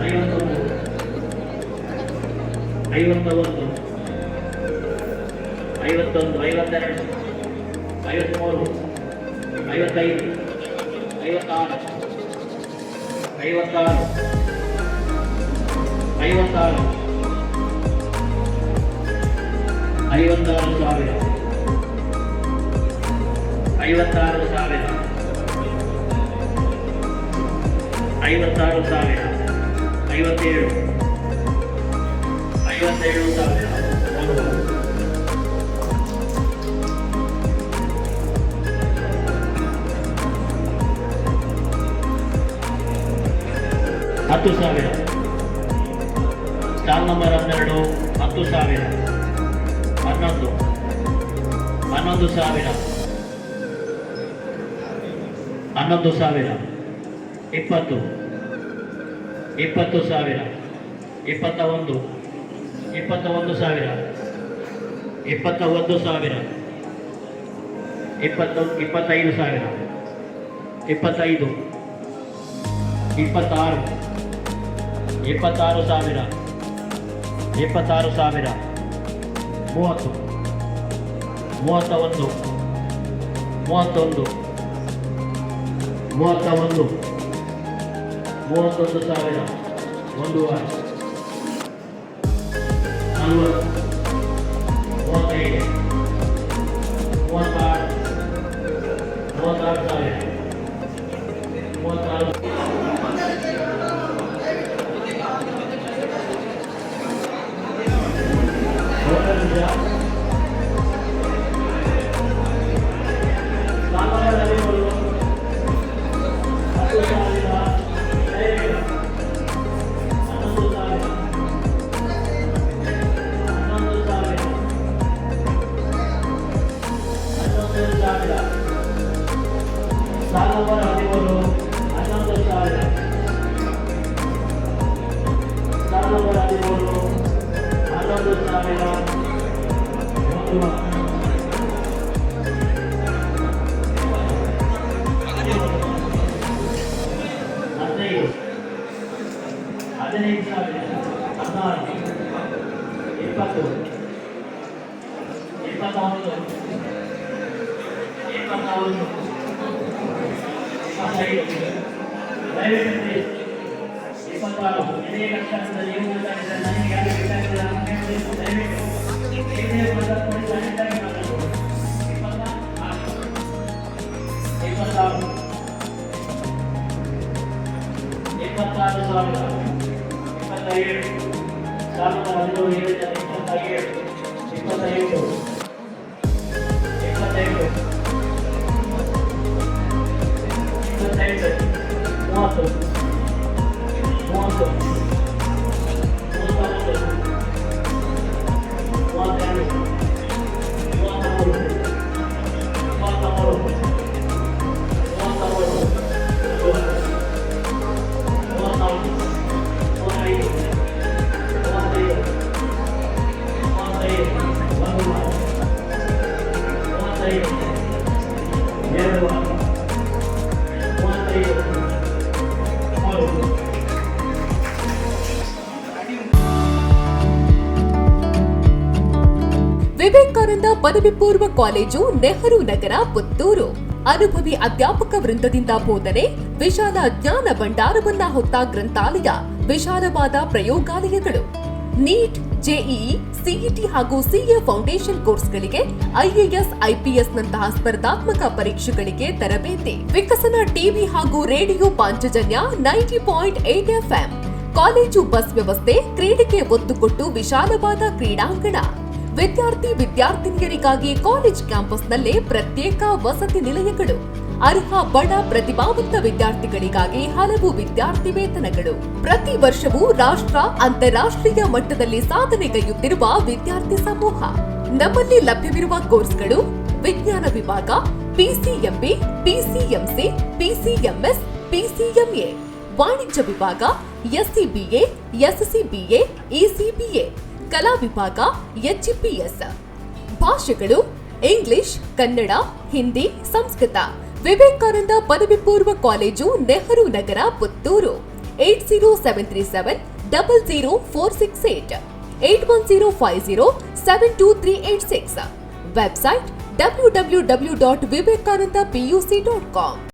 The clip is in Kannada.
51 52 53 55 56 10,000. Stall number 12 10,000. 11,000 11,000 20,000 20,000 21,000 21,000 21,000 25,000 25,000 26,000 26,000 30,000 31,000 31,000 ಒಂದು ವಾರ 40 35 36,000 ವಿವೇಕಾನಂದ ಪದವಿ ಪೂರ್ವ ಕಾಲೇಜು, ನೆಹರು ನಗರ, ಪುತ್ತೂರು. ಅನುಭವಿ ಅಧ್ಯಾಪಕ ವೃಂದದಿಂದ ಬೋಧನೆ, ವಿಶಾಲ ಜ್ಞಾನ ಭಂಡಾರವನ್ನ ಹೊತ್ತ ಗ್ರಂಥಾಲಯ, ವಿಶಾಲವಾದ ಪ್ರಯೋಗಾಲಯಗಳು. ನೀಟ್, ಜೆಇಇ, ಸಿಇಟಿ ಹಾಗೂ ಸಿಎ ಫೌಂಡೇಶನ್ ಕೋರ್ಸ್ಗಳಿಗೆ, ಐಎಎಸ್, ಐಪಿಎಸ್ ನಂತಹ ಸ್ಪರ್ಧಾತ್ಮಕ ಪರೀಕ್ಷೆಗಳಿಗೆ ತರಬೇತಿ. ವಿಕಸನ ಟಿವಿ ಹಾಗೂ radio Panchajanya 90.8 FM. College bus ವ್ಯವಸ್ಥೆ, ಕ್ರೀಡೆಗೆ ಒತ್ತು ಕೊಟ್ಟು ವಿಶಾಲವಾದ ಕ್ರೀಡಾಂಗಣ. ವಿದ್ಯಾರ್ಥಿನಿಯರಿಗಾಗಿ ಕಾಲೇಜ್ ಕ್ಯಾಂಪಸ್ನಲ್ಲೇ ಪ್ರತ್ಯೇಕ ವಸತಿ ನಿಲಯಗಳು. ಅರ್ಹ ಬಡ ಪ್ರತಿಭಾವಂತ ವಿದ್ಯಾರ್ಥಿಗಳಿಗಾಗಿ ಹಲವು ವಿದ್ಯಾರ್ಥಿ ವೇತನಗಳು. ಪ್ರತಿ ವರ್ಷವೂ ರಾಷ್ಟ್ರ, ಅಂತಾರಾಷ್ಟ್ರೀಯ ಮಟ್ಟದಲ್ಲಿ ಸಾಧನೆಗೈಯುತ್ತಿರುವ ವಿದ್ಯಾರ್ಥಿ ಸಮೂಹ. ನಮ್ಮಲ್ಲಿ ಲಭ್ಯವಿರುವ ಕೋರ್ಸ್ಗಳು: ವಿಜ್ಞಾನ ವಿಭಾಗ, ಪಿಸಿಎಂಬಿ, ಪಿಸಿಎಂಸಿ, ಪಿಸಿಎಂಎಸ್, ಪಿಸಿಎಂಎ. ವಾಣಿಜ್ಯ ವಿಭಾಗ, ಎಸ್ಸಿಬಿಎ, ಎಸ್ಸಿಬಿಎ, ಇಸಿಬಿಎ. ಕಲಾ ವಿಭಾಗ, ಎಚ್ಇಪಿಎಸ್. ಭಾಷೆಗಳು: ಇಂಗ್ಲಿಷ್, ಕನ್ನಡ, ಹಿಂದಿ, ಸಂಸ್ಕೃತ. ವಿವೇಕಾನಂದ ಪದವಿ ಪೂರ್ವ college, Nehru Nagar, Puttur. 8073700468 8105072386. Website www.vivekanandapuc.com.